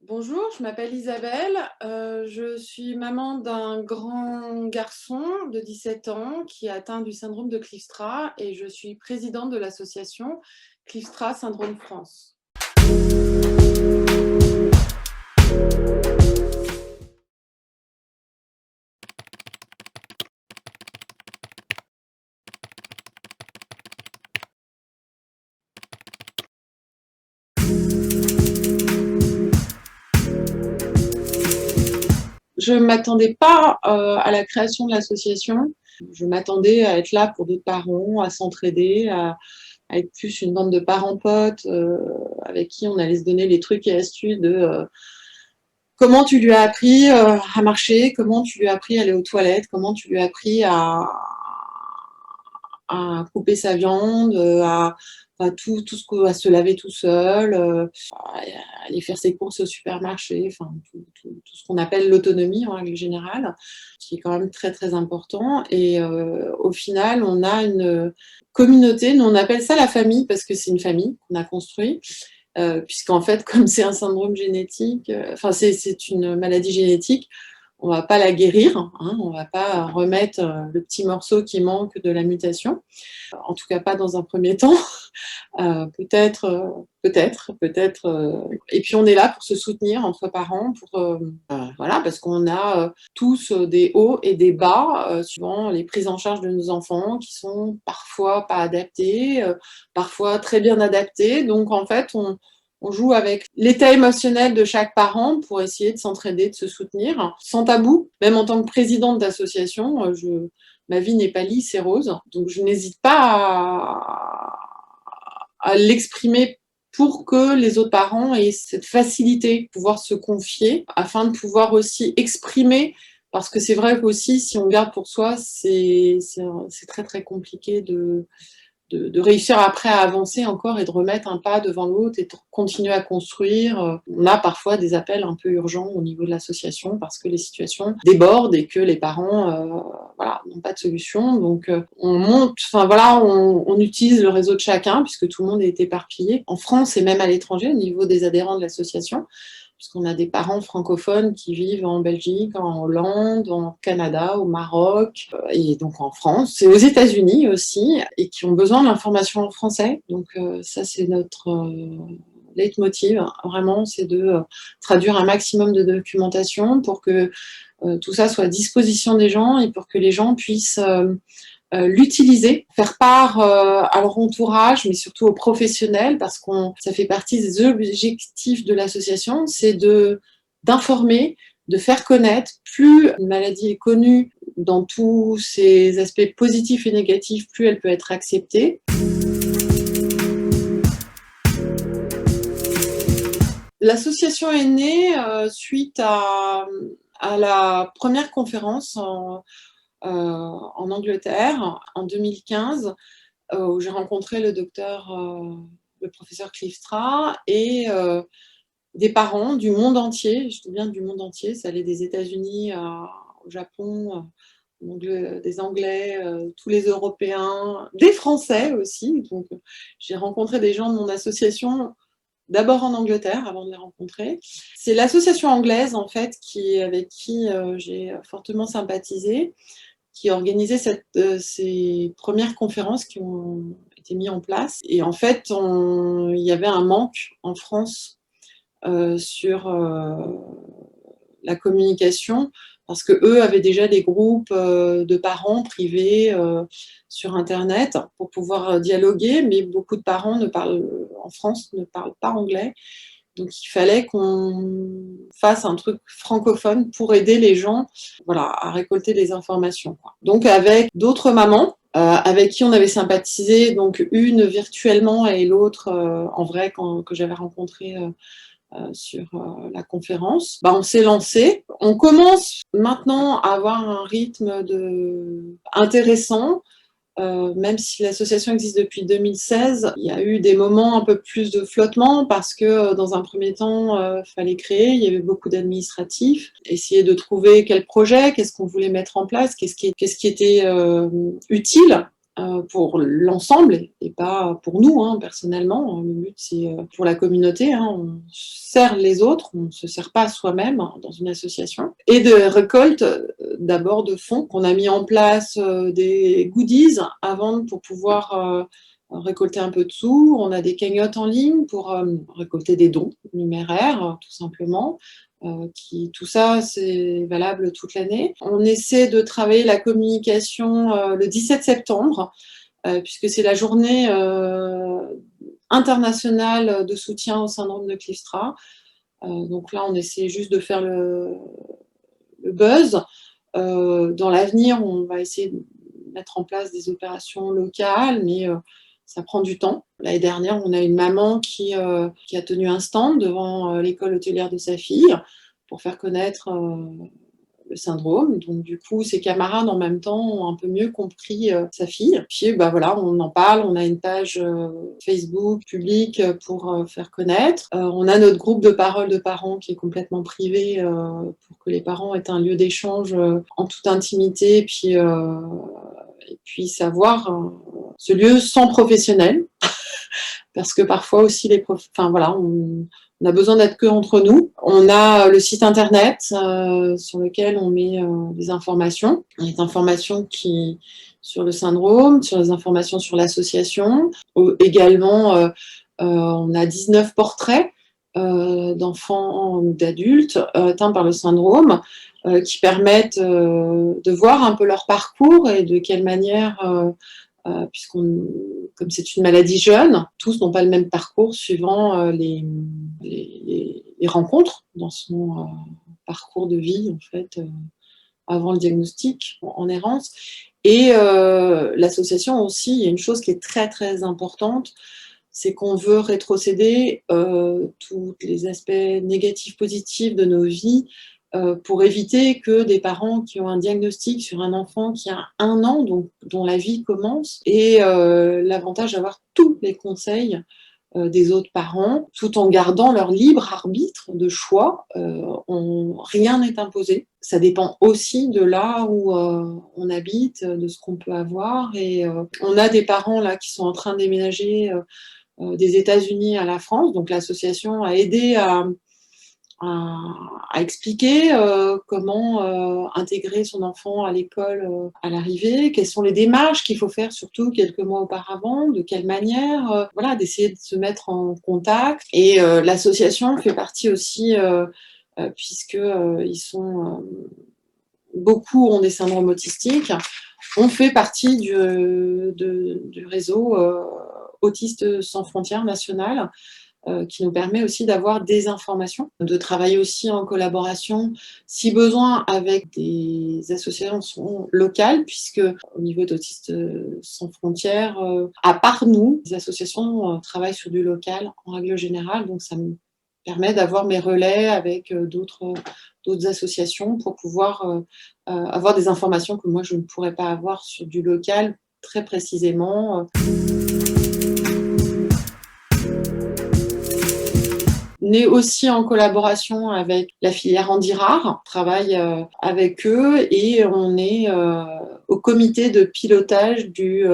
Bonjour, je m'appelle Isabelle. Je suis maman d'un grand garçon de 17 ans qui est atteint du syndrome de Kleefstra et je suis présidente de l'association Kleefstra Syndrome France. Je ne m'attendais pas à la création de l'association. Je m'attendais à être là pour d'autres parents, à s'entraider, à être plus une bande de parents potes avec qui on allait se donner les trucs et astuces de comment tu lui as appris à marcher, comment tu lui as appris à aller aux toilettes, comment tu lui as appris à couper sa viande, tout ce à se laver tout seul, à aller faire ses courses au supermarché, enfin tout ce qu'on appelle l'autonomie en règle générale, qui est quand même très très important. Et au final, on a une communauté, nous on appelle ça la famille parce que c'est une famille qu'on a construit. Puisqu'en fait, comme c'est un syndrome génétique, c'est une maladie génétique, on ne va pas la guérir, hein, on ne va pas remettre le petit morceau qui manque de la mutation, en tout cas pas dans un premier temps. Peut-être. Et puis on est là pour se soutenir entre parents, voilà, parce qu'on a tous des hauts et des bas, suivant les prises en charge de nos enfants, qui sont parfois pas adaptées, parfois très bien adaptées. Donc en fait, on joue avec l'état émotionnel de chaque parent pour essayer de s'entraider, de se soutenir, sans tabou. Même en tant que présidente d'association, ma vie n'est pas lisse et rose, donc je n'hésite pas à l'exprimer pour que les autres parents aient cette facilité de pouvoir se confier, afin de pouvoir aussi exprimer, parce que c'est vrai qu'aussi, si on garde pour soi, c'est très très compliqué de réussir après à avancer encore et de remettre un pas devant l'autre et de continuer à construire. On a parfois des appels un peu urgents au niveau de l'association parce que les situations débordent et que les parents voilà, n'ont pas de solution. Donc on monte, enfin voilà, on utilise le réseau de chacun puisque tout le monde est éparpillé en France et même à l'étranger au niveau des adhérents de l'association, puisqu'on a des parents francophones qui vivent en Belgique, en Hollande, en Canada, au Maroc, et donc en France, et aux États-Unis aussi, et qui ont besoin de l'information en français. Donc ça, c'est notre leitmotiv, vraiment, c'est de traduire un maximum de documentation pour que tout ça soit à disposition des gens et pour que les gens puissent l'utiliser, faire part à leur entourage, mais surtout aux professionnels, parce que ça fait partie des objectifs de l'association, c'est d'informer, de faire connaître. Plus une maladie est connue dans tous ses aspects positifs et négatifs, plus elle peut être acceptée. L'association est née suite à la première conférence en Angleterre en 2015, où j'ai rencontré le professeur Kleefstra et des parents du monde entier, je dis bien du monde entier, ça allait des États-Unis au Japon, des Anglais, tous les Européens, des Français aussi. Donc j'ai rencontré des gens de mon association d'abord en Angleterre avant de les rencontrer. C'est l'association anglaise en fait avec qui j'ai fortement sympathisé, qui organisait ces premières conférences qui ont été mises en place. Et en fait, il y avait un manque en France sur la communication, parce qu'eux avaient déjà des groupes de parents privés sur Internet pour pouvoir dialoguer, mais beaucoup de parents en France ne parlent pas anglais. Donc il fallait qu'on fasse un truc francophone pour aider les gens, voilà, à récolter des informations, quoi. Donc avec d'autres mamans avec qui on avait sympathisé, donc une virtuellement et l'autre en vrai que j'avais rencontré sur la conférence, on s'est lancé. On commence maintenant à avoir un rythme intéressant. Même si l'association existe depuis 2016, il y a eu des moments un peu plus de flottement parce que dans un premier temps, fallait créer, il y avait beaucoup d'administratifs, essayer de trouver quel projet, qu'est-ce qu'on voulait mettre en place, qu'est-ce qui était utile pour l'ensemble et pas pour nous, hein, personnellement. Le but, c'est pour la communauté, hein, on sert les autres, on ne se sert pas soi-même dans une association. Et de récolte, d'abord de fonds, qu'on a mis en place des goodies à vendre pour pouvoir récolter un peu de sous. On a des cagnottes en ligne pour récolter des dons numéraires, tout simplement. Tout ça, c'est valable toute l'année. On essaie de travailler la communication le 17 septembre, puisque c'est la journée internationale de soutien au syndrome de Kleefstra. Donc là, on essaie juste de faire le buzz. Dans l'avenir, on va essayer de mettre en place des opérations locales, mais ça prend du temps. L'année dernière, on a une maman qui a tenu un stand devant l'école hôtelière de sa fille pour faire connaître le syndrome. Donc du coup, ses camarades en même temps ont un peu mieux compris sa fille. Puis bah voilà, on en parle, on a une page Facebook publique pour faire connaître. On a notre groupe de parole de parents qui est complètement privé pour que les parents aient un lieu d'échange en toute intimité et puis savoir ce lieu sans professionnel. Parce que parfois aussi on a besoin d'être que entre nous. On a le site internet sur lequel on met des informations sur le syndrome, sur les informations sur l'association. Également, on a 19 portraits d'enfants ou d'adultes atteints par le syndrome qui permettent de voir un peu leur parcours et de quelle manière comme c'est une maladie jeune, tous n'ont pas le même parcours suivant les rencontres dans son parcours de vie, en fait, avant le diagnostic, en errance. Et l'association aussi, il y a une chose qui est très, très importante, c'est qu'on veut rétrocéder tous les aspects négatifs, positifs de nos vies pour éviter que des parents qui ont un diagnostic sur un enfant qui a 1 an, donc, dont la vie commence, aient l'avantage d'avoir tous les conseils des autres parents, tout en gardant leur libre arbitre de choix. Rien n'est imposé. Ça dépend aussi de là où on habite, de ce qu'on peut avoir. Et on a des parents là qui sont en train de déménager des États-Unis à la France. Donc l'association a aidé à expliquer comment intégrer son enfant à l'école à l'arrivée, quelles sont les démarches qu'il faut faire, surtout quelques mois auparavant, de quelle manière, voilà, d'essayer de se mettre en contact. Et l'association fait partie aussi, puisque beaucoup ont des syndromes autistiques, on fait partie du réseau Autistes sans frontières national, qui nous permet aussi d'avoir des informations, de travailler aussi en collaboration, si besoin, avec des associations locales, puisque au niveau d'Autistes sans frontières, à part nous, les associations travaillent sur du local en règle générale, donc ça me permet d'avoir mes relais avec d'autres associations pour pouvoir avoir des informations que moi je ne pourrais pas avoir sur du local très précisément. On est aussi en collaboration avec la filière Handirard, on travaille avec eux et on est au comité de pilotage du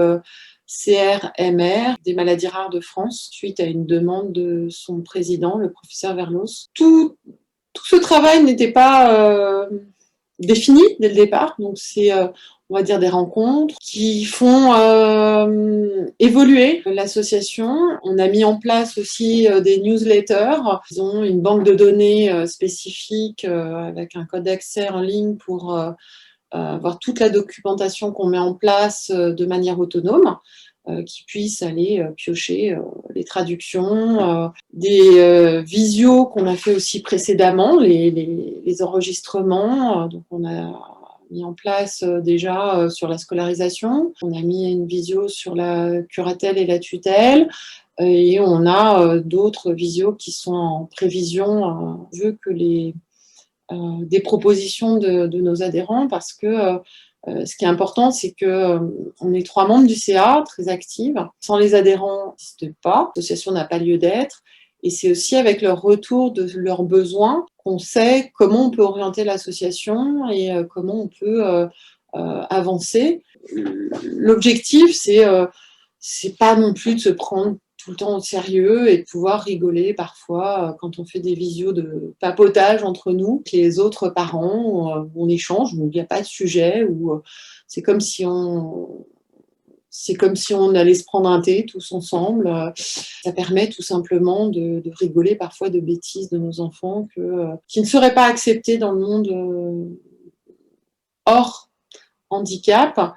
CRMR des maladies rares de France, suite à une demande de son président, le professeur Verlos. Tout ce travail n'était pas défini dès le départ, donc c'est on va dire des rencontres qui font évoluer l'association. On a mis en place aussi des newsletters. Ils ont une banque de données spécifique avec un code d'accès en ligne pour avoir toute la documentation qu'on met en place de manière autonome, qui puisse aller piocher les traductions, des visios qu'on a fait aussi précédemment, les enregistrements. Donc on a mis en place déjà sur la scolarisation. On a mis une visio sur la curatelle et la tutelle. Et on a d'autres visios qui sont en prévision, vu que des propositions de nos adhérents, parce que ce qui est important, c'est qu'on est 3 membres du CA, très actifs. Sans les adhérents, ça n'existe pas. L'association n'a pas lieu d'être. Et c'est aussi avec leur retour de leurs besoins qu'on sait comment on peut orienter l'association et comment on peut avancer. l'objectif, c'est pas non plus de se prendre tout le temps au sérieux et de pouvoir rigoler parfois quand on fait des visios de papotage entre nous, que les autres parents, on échange, où il n'y a pas de sujet, où c'est comme si on allait se prendre un thé tous ensemble. Ça permet tout simplement de rigoler parfois de bêtises de nos enfants qui ne seraient pas acceptées dans le monde hors handicap.